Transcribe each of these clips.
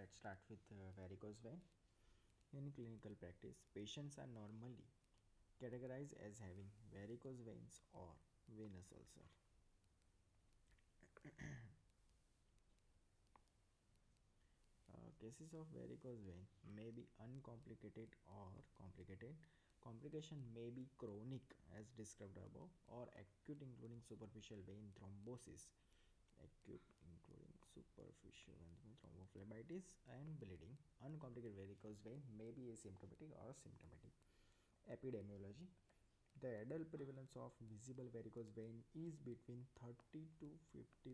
let's start with varicose vein. In clinical practice, patients are normally categorized as having varicose veins or venous ulcer. Cases of varicose vein may be uncomplicated or complicated. Complication may be chronic as described above or acute including superficial vein thrombosis, acute including superficial vein thrombophlebitis and bleeding. Uncomplicated varicose vein may be asymptomatic or symptomatic. Epidemiology. The adult prevalence of visible varicose vein is between 30 to 50%.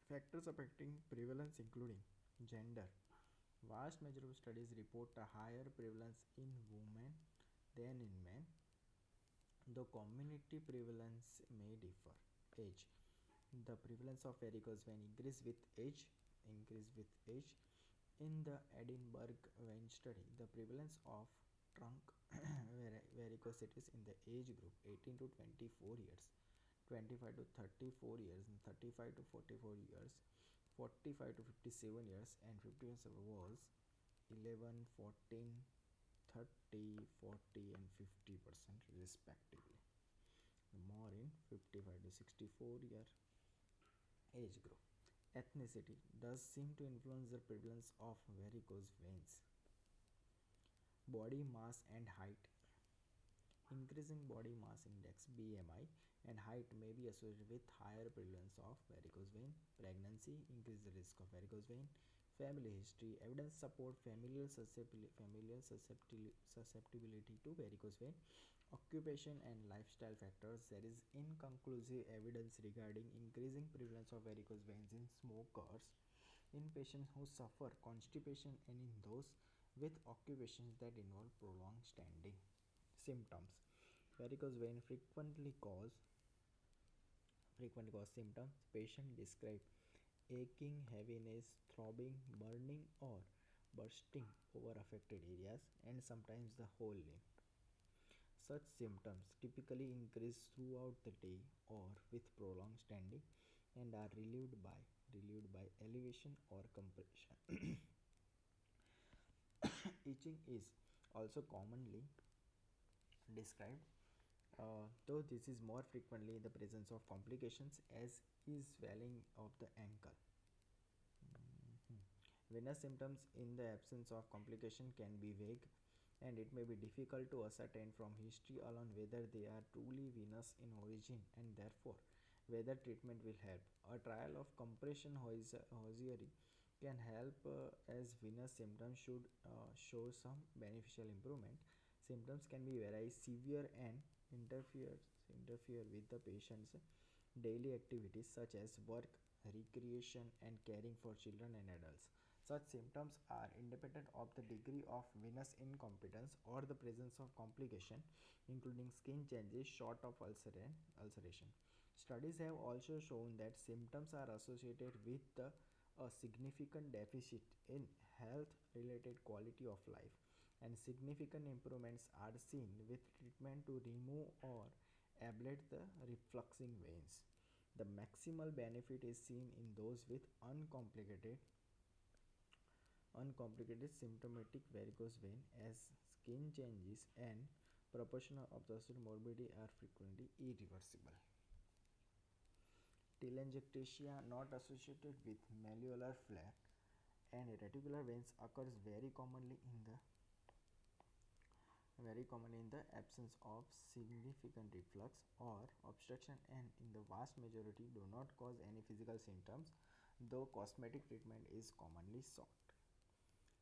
Factors affecting prevalence including gender. Vast majority of studies report a higher prevalence in women than in men, though community prevalence may differ. Age. The prevalence of varicose vein increase with age. In the Edinburgh vein study, the prevalence of trunk varicosities in the age group 18 to 24 years, 25 to 34 years, and 35 to 44 years, 45 to 57 years, and 57 was 11, 14, 30, 40, and 50% respectively. More in 55 to 64 year age group. Ethnicity does seem to influence the prevalence of varicose veins. Body mass and height. Increasing body mass index BMI and height may be associated with higher prevalence of varicose vein. Pregnancy increases the risk of varicose vein. Family history. Evidence support familial susceptibility to varicose vein. Occupation and lifestyle factors. There is inconclusive evidence regarding increasing prevalence of varicose veins in smokers, in patients who suffer constipation, and in those with occupations that involve prolonged standing. Symptoms. Varicose vein frequently cause symptoms. Patient describe aching, heaviness, throbbing, burning or bursting over affected areas and sometimes the whole limb. Such symptoms typically increase throughout the day or with prolonged standing and are relieved by elevation or compression. Itching is also commonly described, though this is more frequently in the presence of complications, as is swelling of the ankle. Venous symptoms in the absence of complication can be vague, and it may be difficult to ascertain from history alone whether they are truly venous in origin and therefore whether treatment will help. A trial of compression hosieri can help, as venous symptoms should show some beneficial improvement. Symptoms can be very severe and interfere with the patient's daily activities such as work, recreation, and caring for children and adults. Such symptoms are independent of the degree of venous incompetence or the presence of complication, including skin changes short of ulceration. Studies have also shown that symptoms are associated with a significant deficit in health-related quality of life, and significant improvements are seen with treatment to remove or ablate the refluxing veins. The maximal benefit is seen in those with uncomplicated symptomatic varicose vein, as skin changes and proportional associated morbidity are frequently irreversible. Telangiectasia, not associated with malleolar flare and reticular veins, occurs very commonly in the absence of significant reflux or obstruction, and in the vast majority do not cause any physical symptoms, though cosmetic treatment is commonly sought.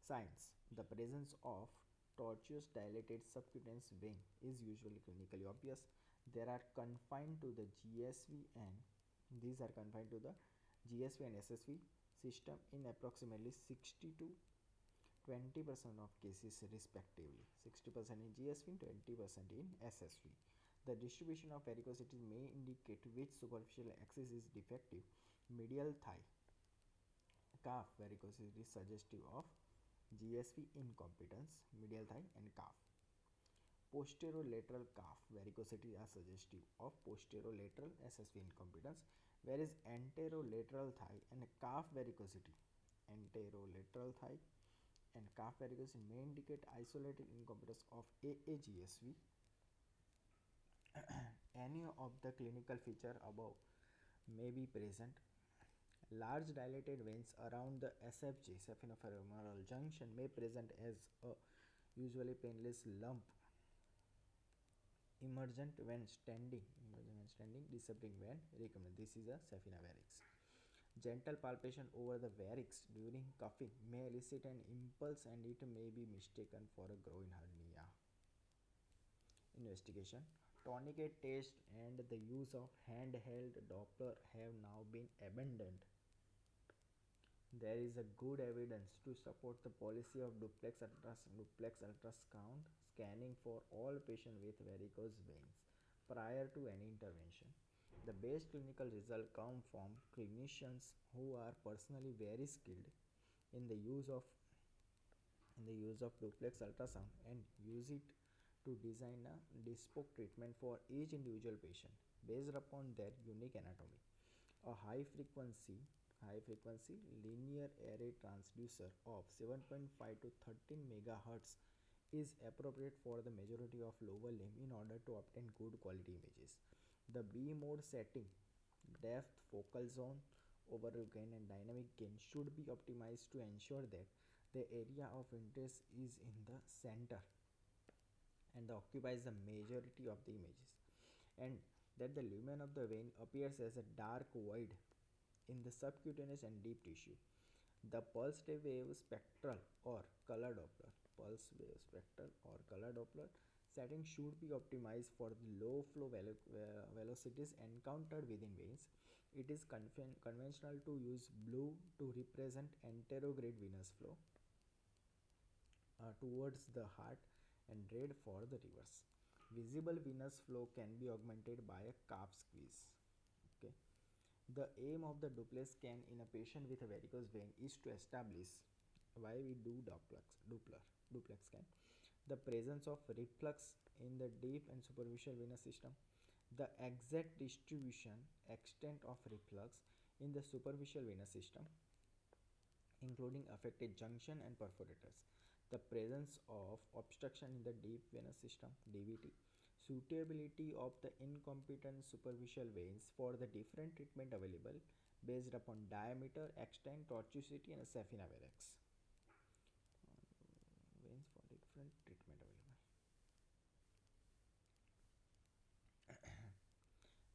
Signs. The presence of tortuous dilated subcutaneous vein is usually clinically obvious. These are confined to the GSV and SSV system in approximately 60 to 20% of cases respectively. 60% in GSV and 20% in SSV. The distribution of varicosities may indicate which superficial axis is defective. Medial thigh calf varicosity is suggestive of GSV incompetence, medial thigh and calf. Posterolateral calf varicosity are suggestive of posterolateral SSV incompetence, whereas anterolateral thigh and calf varicosity anterolateral thigh, and calf varicose may indicate isolated incompetence of AAGSV. Any of the clinical feature above may be present. Large dilated veins around the SFJ, saphenofemoral junction, may present as a usually painless lump emergent when standing, disabling when recombinant. This is a saphenovarix. Gentle palpation over the varix during coughing may elicit an impulse and it may be mistaken for a groin hernia. Investigation. Tourniquet test and the use of handheld Doppler have now been abandoned. There is a good evidence to support the policy of duplex ultrasound scanning for all patients with varicose veins prior to any intervention. The best clinical results come from clinicians who are personally very skilled in the use of duplex ultrasound and use it to design a bespoke treatment for each individual patient based upon their unique anatomy. A high frequency linear array transducer of 7.5 to 13 MHz is appropriate for the majority of lower limb in order to obtain good quality images. The B mode setting, depth, focal zone, overall gain and dynamic gain should be optimized to ensure that the area of interest is in the center and occupies the majority of the images, and that the lumen of the vein appears as a dark void in the subcutaneous and deep tissue. The pulse wave spectral or color Doppler setting should be optimized for the low flow velocities encountered within veins. It is conventional to use blue to represent anterograde venous flow towards the heart and red for the reverse. Visible venous flow can be augmented by a calf squeeze. Okay. The aim of the duplex scan in a patient with a varicose vein is to establish why we do duplex scan, the presence of reflux in the deep and superficial venous system, the exact distribution extent of reflux in the superficial venous system, including affected junction and perforators, the presence of obstruction in the deep venous system (DVT), suitability of the incompetent superficial veins for the different treatment available based upon diameter, extent, tortuosity, and saphenovarix. Veins for different treatment available.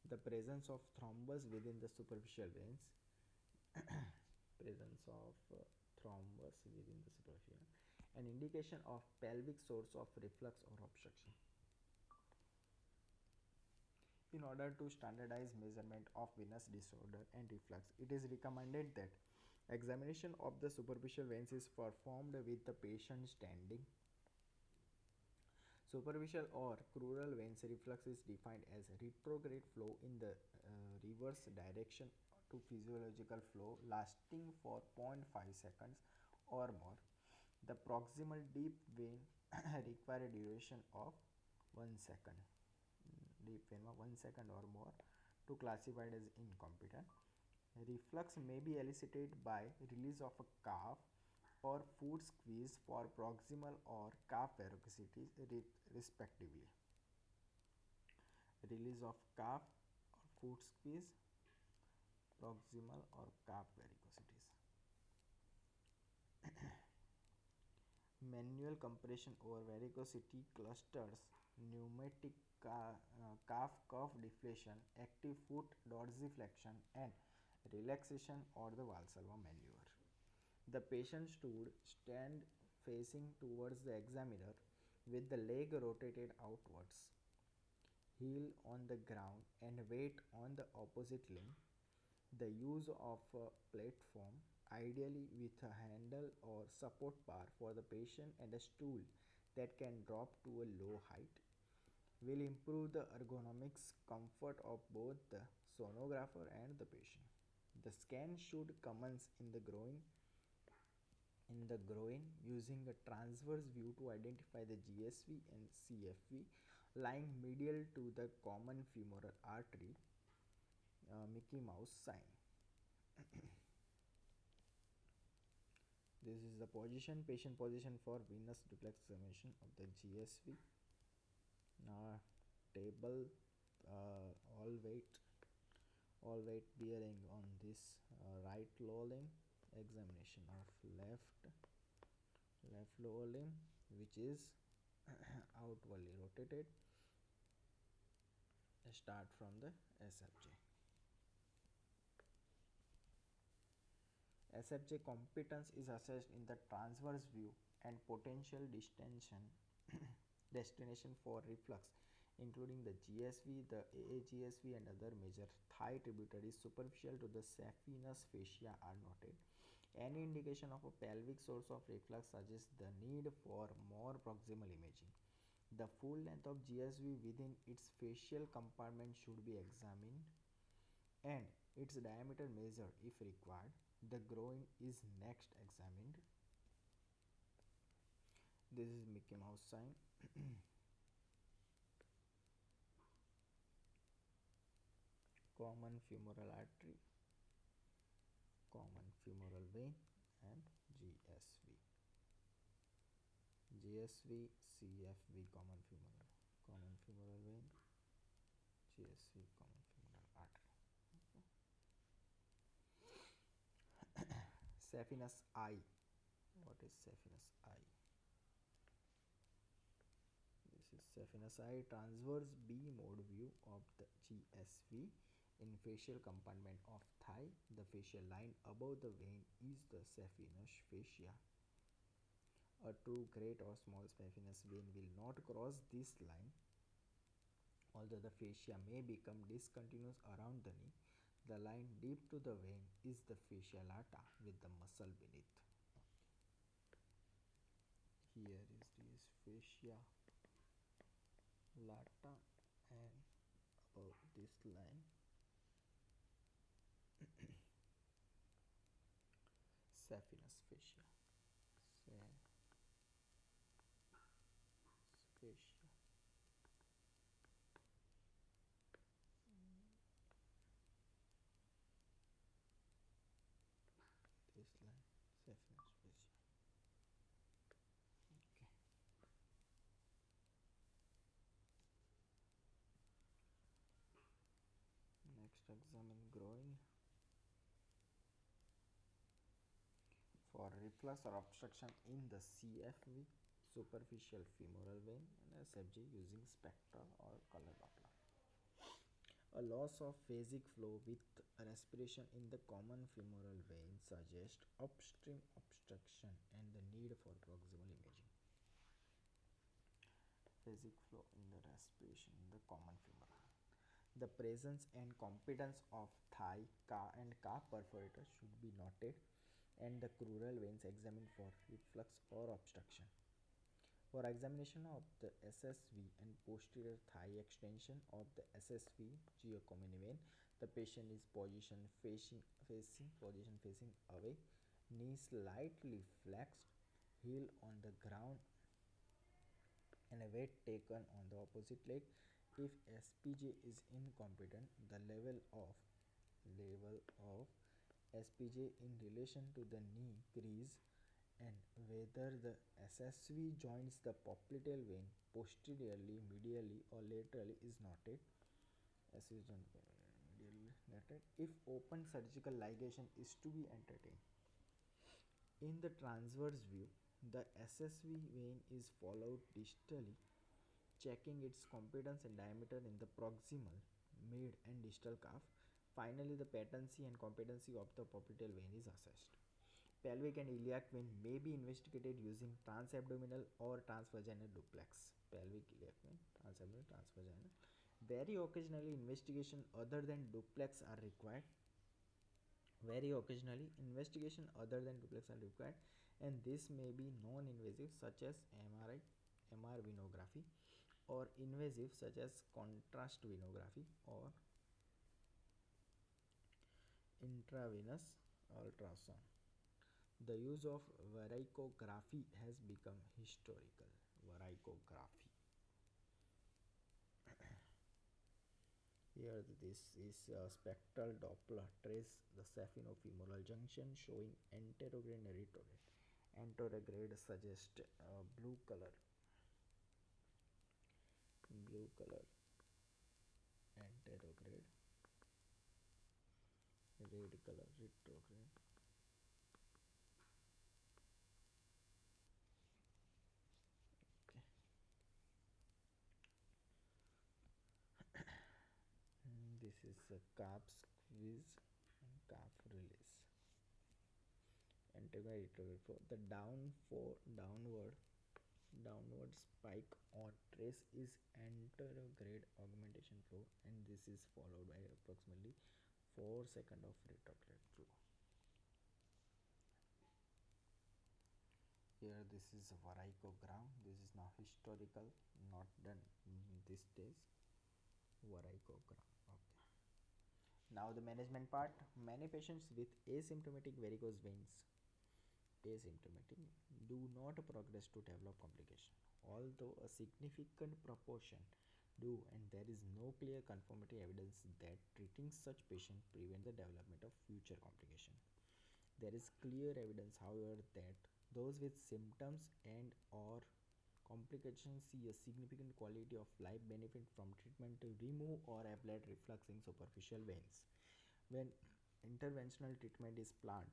The presence of thrombus within the superficial veins. Presence of thrombus within the superficial. An indication of pelvic source of reflux or obstruction. In order to standardize measurement of venous disorder and reflux, it is recommended that examination of the superficial veins is performed with the patient standing. Superficial or crural veins reflux is defined as retrograde flow in the reverse direction to physiological flow lasting for 0.5 seconds or more. The proximal deep vein require a duration of 1 second. Deep vein 1 second or more to classified as incompetent. Reflux may be elicited by release of a calf or foot squeeze for proximal or calf varicosities respectively. Release of calf or foot squeeze, proximal or calf varicosities. Manual compression over varicosity clusters, pneumatic calf cuff deflation, active foot dorsiflexion, and relaxation or the Valsalva maneuver. The patient should stand facing towards the examiner with the leg rotated outwards, heel on the ground, and weight on the opposite limb. The use of a platform, ideally with a handle or support bar for the patient and a stool that can drop to a low height, will improve the ergonomics comfort of both the sonographer and the patient. The scan should commence in the groin using a transverse view to identify the GSV and CFV lying medial to the common femoral artery, Mickey Mouse sign. This is the patient position for venous duplex examination of the GSV. Now, table, uh, all weight all weight bearing on this right lower limb, examination of left lower limb, which is outwardly rotated. Start from the SFJ. SFJ competence is assessed in the transverse view and potential destination for reflux, including the GSV, the AAGSV, and other major thigh tributaries superficial to the saphenous fascia are noted. Any indication of a pelvic source of reflux suggests the need for more proximal imaging. The full length of GSV within its fascial compartment should be examined and its diameter measured if required. The groin is next examined. This is Mickey Mouse sign. Common femoral artery, common femoral vein, and GSV. GSV, CFV, common femoral vein, GSV, common femoral artery. Saphenous eye. What is saphenous eye? This is saphenous eye, transverse B mode view of the GSV in facial compartment of thigh. The facial line above the vein is the saphenous fascia. A true great or small saphenous vein will not cross this line. Although the fascia may become discontinuous around the knee, the line deep to the vein is the fascia lata with the muscle beneath. Here is this fascia lata, and above this line saphenous fascia. Fascia. This line saphenous fascia. Okay. Next, examine groin. For reflux or obstruction in the CFV, superficial femoral vein, and SFJ using spectral or color Doppler. A loss of phasic flow with respiration in the common femoral vein suggests upstream obstruction and the need for proximal imaging. Phasic flow in the respiration in the common femoral vein. The presence and competence of thigh, and calf perforator should be noted, and the crural veins examined for reflux or obstruction. For examination of the SSV and posterior thigh extension of the SSV geocommon vein, the patient is facing away, knee slightly flexed, heel on the ground, and a weight taken on the opposite leg. If SPJ is incompetent, the level of SPJ in relation to the knee crease and whether the SSV joins the popliteal vein posteriorly, medially, or laterally is noted. If open surgical ligation is to be entertained. In the transverse view, the SSV vein is followed distally, checking its competence and diameter in the proximal, mid, and distal calf. Finally, the patency and competency of the popliteal vein is assessed. Pelvic and iliac vein may be investigated using transabdominal or transvaginal duplex. Pelvic, iliac vein, transabdominal, transvaginal. Very occasionally, investigation other than duplex are required. And this may be non-invasive such as MRI, MR venography, or invasive such as contrast venography or intravenous ultrasound. The use of varicography has become historical. Varicography. Here this is spectral Doppler trace the saphenofemoral junction showing anterograde and retrograde. Anterograde suggest blue color, blue color, anterograde, red color, retrograde. Okay. This is a calf squeeze and calf release. Anterograde, retrograde flow. The downward spike on trace is anterograde augmentation flow, and this is followed by approximately 4 seconds of retrograde flow. Here this is a varicogram. This is now historical, not done these days. Varicogram. Okay. Now the management part. Many patients with asymptomatic varicose veins, do not progress to develop complication, although a significant proportion do, and there is no clear confirmatory evidence that treating such patients prevent the development of future complication. There is clear evidence, however, that those with symptoms and or complications see a significant quality of life benefit from treatment to remove or ablate reflux in superficial veins. When interventional treatment is planned,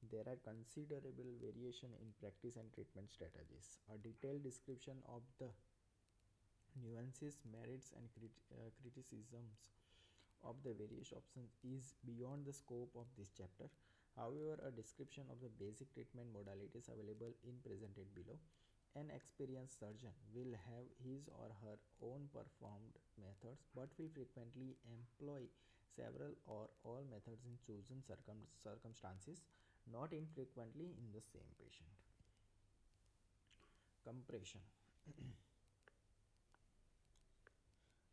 there are considerable variation in practice and treatment strategies. A detailed description of the nuances, merits, and criticisms of the various options is beyond the scope of this chapter. However, a description of the basic treatment modalities available is presented below. An experienced surgeon will have his or her own performed methods but will frequently employ several or all methods in chosen circumstances, not infrequently in the same patient. Compression.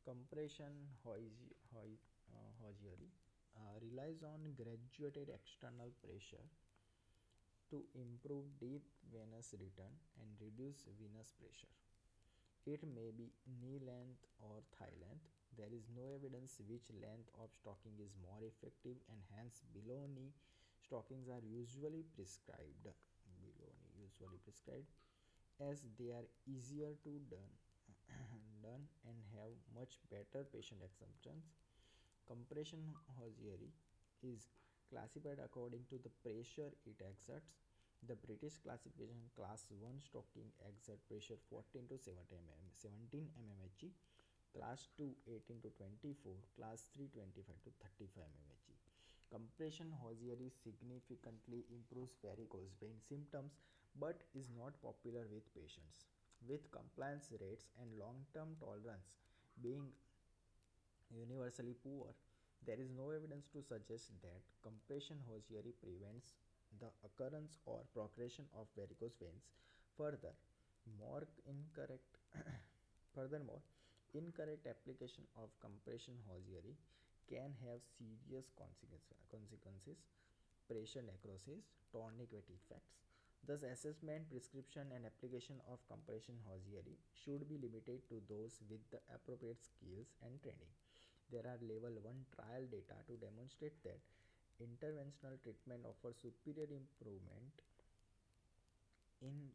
Compression hosiery relies on graduated external pressure to improve deep venous return and reduce venous pressure. It may be knee length or thigh length. There is no evidence which length of stocking is more effective, and hence below knee stockings are usually prescribed. As they are easier to done and have much better patient acceptance. Compression hosiery is classified according to the pressure it exerts. The British classification class 1 stocking exert pressure 14 to 17 mmHg, class 2 18 to 24, class 3 25 to 35 mmHg. Compression hosiery significantly improves varicose vein symptoms but is not popular with patients. With compliance rates and long-term tolerance being universally poor, there is no evidence to suggest that compression hosiery prevents the occurrence or progression of varicose veins. Further, more incorrect furthermore, incorrect application of compression hosiery can have serious consequences, pressure necrosis, tourniquet effects. Thus, assessment, prescription, and application of compression hosiery should be limited to those with the appropriate skills and training. There are level 1 trial data to demonstrate that interventional treatment offers superior improvement in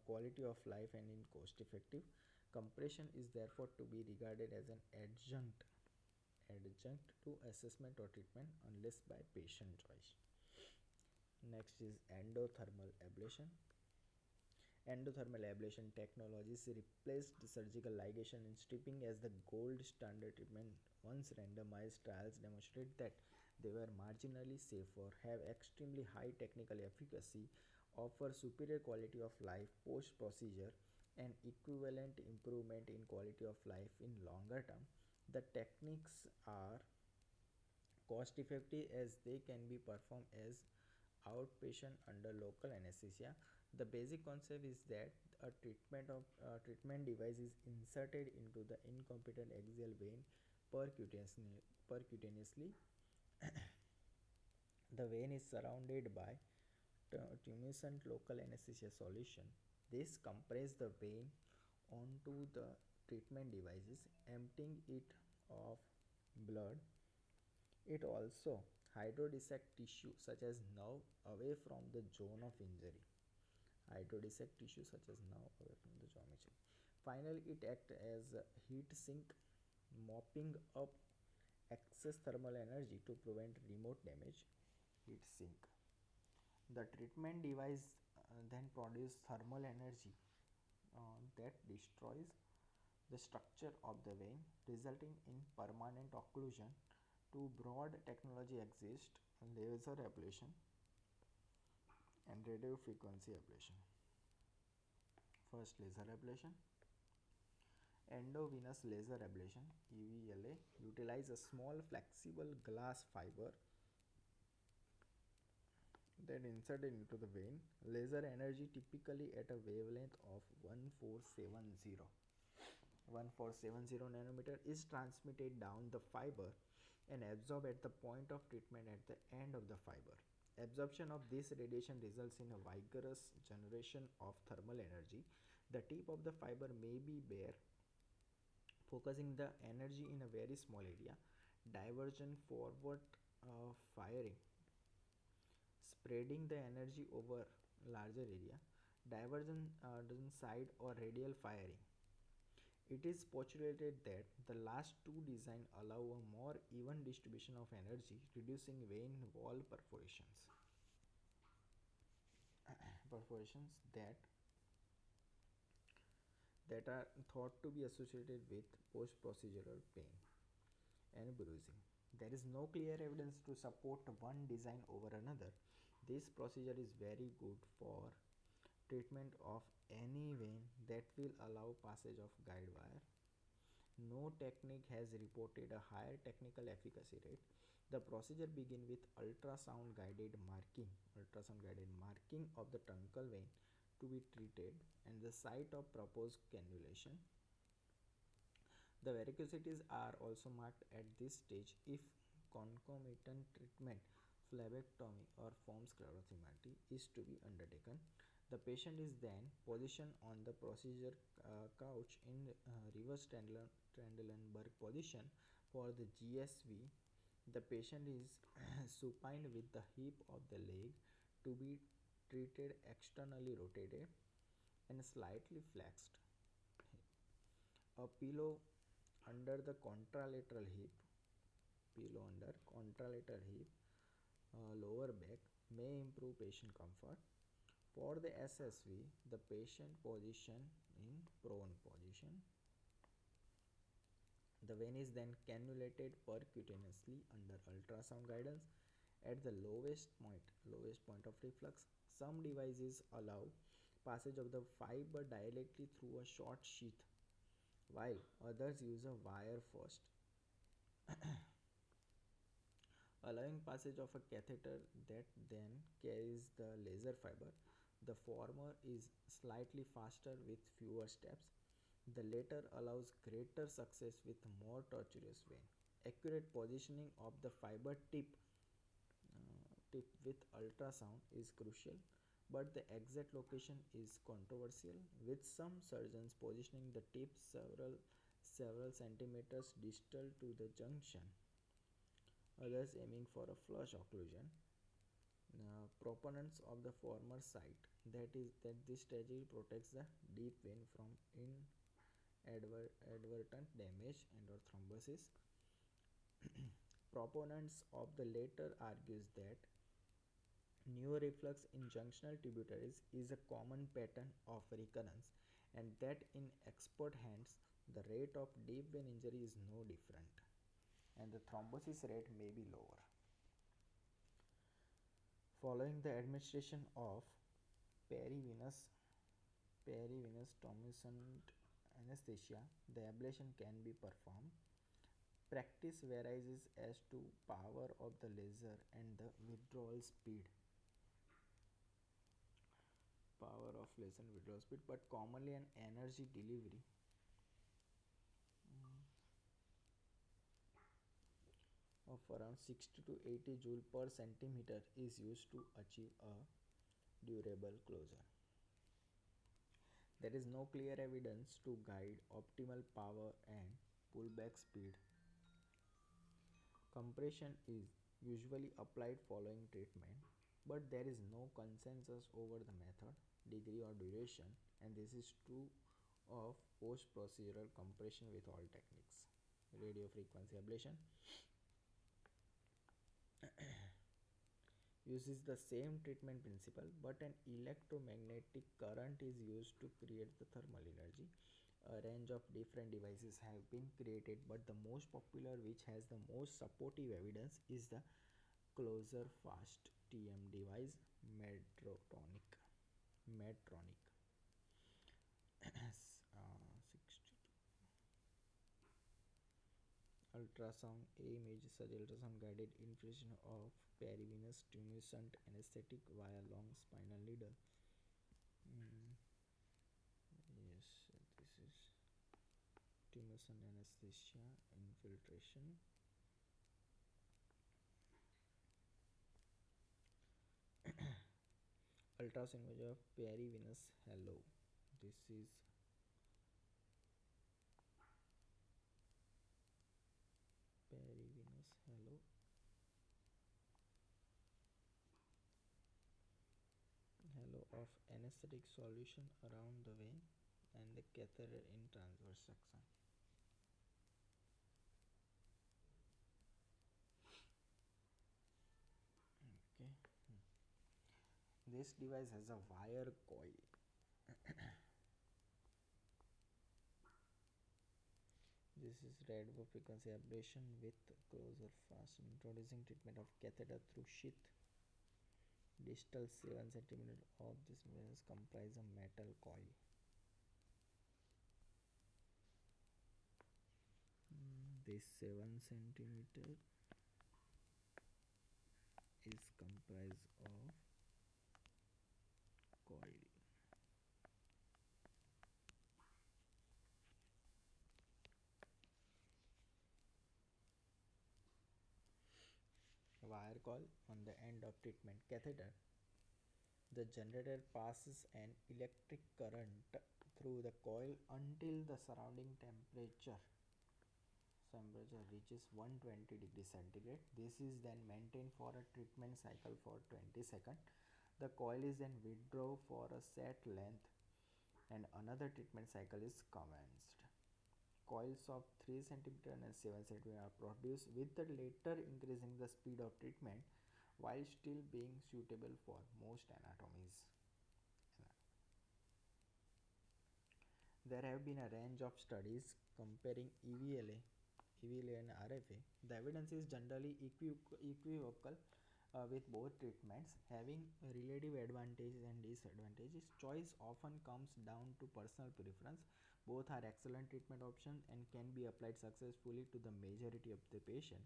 quality of life and in cost effective. Compression is therefore to be regarded as an adjunct to assessment or treatment unless by patient choice. Next is endothermal ablation. Endothermal ablation technologies replaced surgical ligation and stripping as the gold standard treatment. Once randomized trials demonstrated that they were marginally safer, have extremely high technical efficacy, offer superior quality of life post procedure, and equivalent improvement in quality of life in longer term. The techniques are cost effective as they can be performed as outpatient under local anesthesia. The basic concept is that a treatment device is inserted into the incompetent axial vein percutaneously. The vein is surrounded by tumescent local anesthesia solution. This compresses the vein onto the treatment devices, emptying it of blood. It also hydrodissect tissue such as nerve away from the zone of injury. hydrodissect tissue such as nerve away from the geometry. Finally, it acts as a heat sink, mopping up excess thermal energy to prevent remote damage. Heat sink. The treatment device then produces thermal energy that destroys the structure of the vein, resulting in permanent occlusion. Two broad technology exist: laser ablation and radio frequency ablation. First, laser ablation. Endovenous laser ablation (EVLA) utilizes a small flexible glass fiber that inserted into the vein. Laser energy, typically at a wavelength of 1470 nanometer, is transmitted down the fiber and absorbed at the point of treatment at the end of the fiber. Absorption of this radiation results in a vigorous generation of thermal energy. The tip of the fiber may be bare, focusing the energy in a very small area. Divergent forward firing, spreading the energy over larger area. Divergent side or radial firing. It is postulated that the last two designs allow a more even distribution of energy, reducing vein wall perforations that are thought to be associated with post-procedural pain and bruising. There is no clear evidence to support one design over another. This procedure is very good for treatment of any vein that will allow passage of guide wire. No technique has reported a higher technical efficacy rate. The procedure begins with ultrasound guided marking of the truncal vein to be treated and the site of proposed cannulation. The varicosities are also marked at this stage. If concomitant treatment, phlebectomy or foam sclerotomy, is to be undertaken, the patient is then positioned on the procedure couch in reverse Trendelenburg position. For the GSV, the patient is supine with the hip of the leg to be treated externally rotated and slightly flexed. A pillow under the lower back may improve patient comfort. For the SSV, the patient position in prone position. The vein is then cannulated percutaneously under ultrasound guidance at the lowest point of reflux. Some devices allow passage of the fiber directly through a short sheath, while others use a wire first, allowing passage of a catheter that then carries the laser fiber. The former is slightly faster with fewer steps. The latter allows greater success with more tortuous vein. Accurate positioning of the fiber tip with ultrasound is crucial, but the exact location is controversial, with some surgeons positioning the tip several centimeters distal to the junction, others aiming for a flush occlusion. Proponents of the former cite that this strategy protects the deep vein from inadvertent damage and or thrombosis. Proponents of the latter argues that neureflux in junctional tributaries is a common pattern of recurrence and that in expert hands the rate of deep vein injury is no different and the thrombosis rate may be lower. Following the administration of perivenous Thompson anesthesia, the ablation can be performed. Practice varies as to power of the laser and the withdrawal speed. But commonly an energy delivery of around 60 to 80 joule per centimeter is used to achieve a durable closure. There is no clear evidence to guide optimal power and pullback speed. Compression is usually applied following treatment. but there is no consensus over the method, degree, or duration, and this is true of post procedural compression with all techniques. Radio frequency ablation uses the same treatment principle, but an electromagnetic current is used to create the thermal energy. A range of different devices have been created, but the most popular, which has the most supportive evidence, is the closer fast TM device, Medtronic. Medtronic. 62. Ultrasound image such ultrasound guided infusion of perivenous tumescent anesthetic via long spinal needle. Yes, this is tumescent anesthesia infiltration. Ultrasound image of perivenous halo. This is perivenous halo. Halo of anesthetic solution around the vein and the catheter in transverse section. Okay. This device has a wire coil. This is radio frequency ablation with closer fast, introducing treatment of catheter through sheath. Distal 7 cm of this means comprise a metal coil. This 7 cm is comprised of coil. Wire coil on the end of treatment catheter. The generator passes an electric current through the coil until the surrounding temperature reaches 120 degrees centigrade. This is then maintained for a treatment cycle for 20 seconds. The coil is then withdrawn for a set length and another treatment cycle is commenced. Coils of 3 cm and 7 cm are produced, with the latter increasing the speed of treatment while still being suitable for most anatomies. There have been a range of studies comparing EVLA and RFA. The evidence is generally equivocal with both treatments having relative advantages and disadvantages. Choice often comes down to personal preference. Both are excellent treatment options and can be applied successfully to the majority of the patient.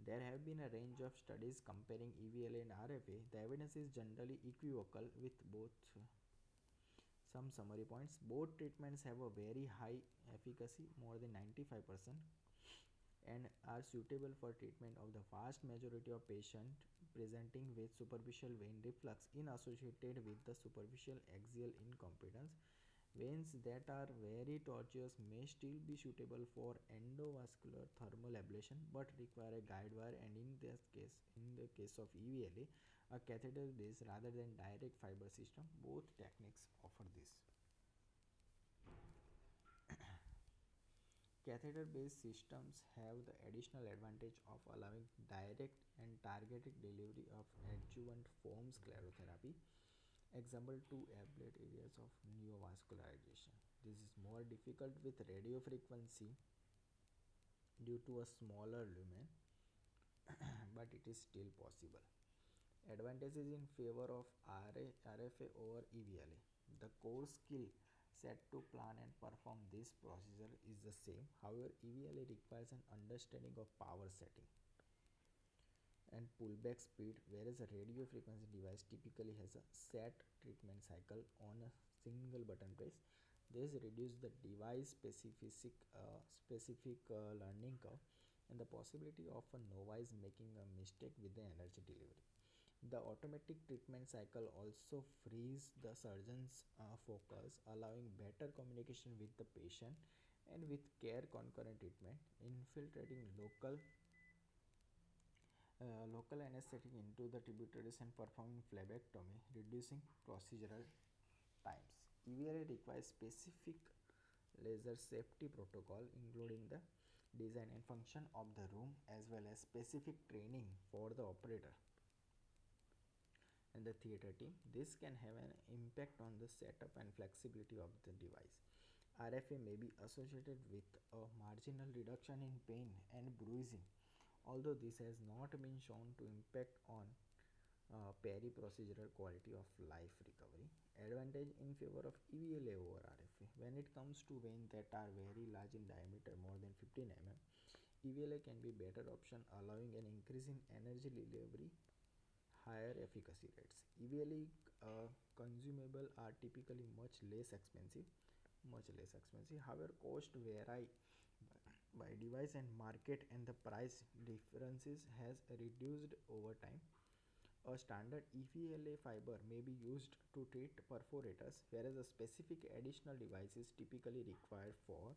There have been a range of studies comparing EVLA and RFA. The evidence is generally equivocal with both. Some summary points: both treatments have a very high efficacy, more than 95%, and are suitable for treatment of the vast majority of patients presenting with superficial vein reflux in associated with the superficial axial incompetence. Veins that are very tortuous may still be suitable for endovascular thermal ablation but require a guide wire, and in the case of EVLA, a catheter based rather than direct fiber system. Both techniques offer this. Catheter based systems have the additional advantage of allowing direct and targeted delivery of adjuvant foam sclerotherapy. Example, to ablate areas of neovascularization. This is more difficult with radiofrequency due to a smaller lumen, but it is still possible. Advantages in favor of RFA over EVLA. The core skill set to plan and perform this procedure is the same. However, EVLA requires an understanding of power setting and pullback speed, whereas a radio frequency device typically has a set treatment cycle on a single button press. This reduces the device specific learning curve and the possibility of a novice making a mistake with the energy delivery. The automatic treatment cycle also frees the surgeon's focus, allowing better communication with the patient and with care concurrent treatment. Infiltrating local local anesthetic into the tributaries and performing phlebectomy, reducing procedural times. EVLA requires specific laser safety protocol, including the design and function of the room as well as specific training for the operator and the theater team. This can have an impact on the setup and flexibility of the device. RFA may be associated with a marginal reduction in pain and bruising, although this has not been shown to impact on peri-procedural quality of life recovery. Advantage in favor of EVLA over RFA. When it comes to veins that are very large in diameter, more than 15 mm, EVLA can be better option, allowing an increase in energy delivery, higher efficacy rates. EVLA consumable are typically much less expensive. However, cost vary by device and market, and the price differences has reduced over time. A standard EVLA fiber may be used to treat perforators, whereas a specific additional device is typically required for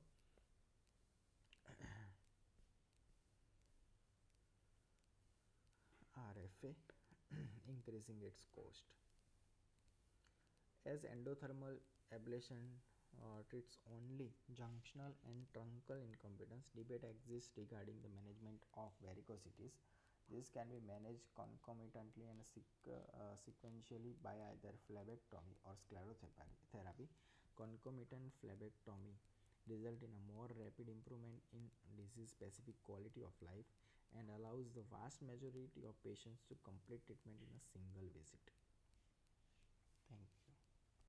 RFA, increasing its cost. As endothermal ablation treats only junctional and truncal incompetence, debate exists regarding the management of varicosities. This can be managed concomitantly and sequentially by either phlebectomy or sclerotherapy. Concomitant phlebectomy result in a more rapid improvement in disease-specific quality of life and allows the vast majority of patients to complete treatment in a single visit.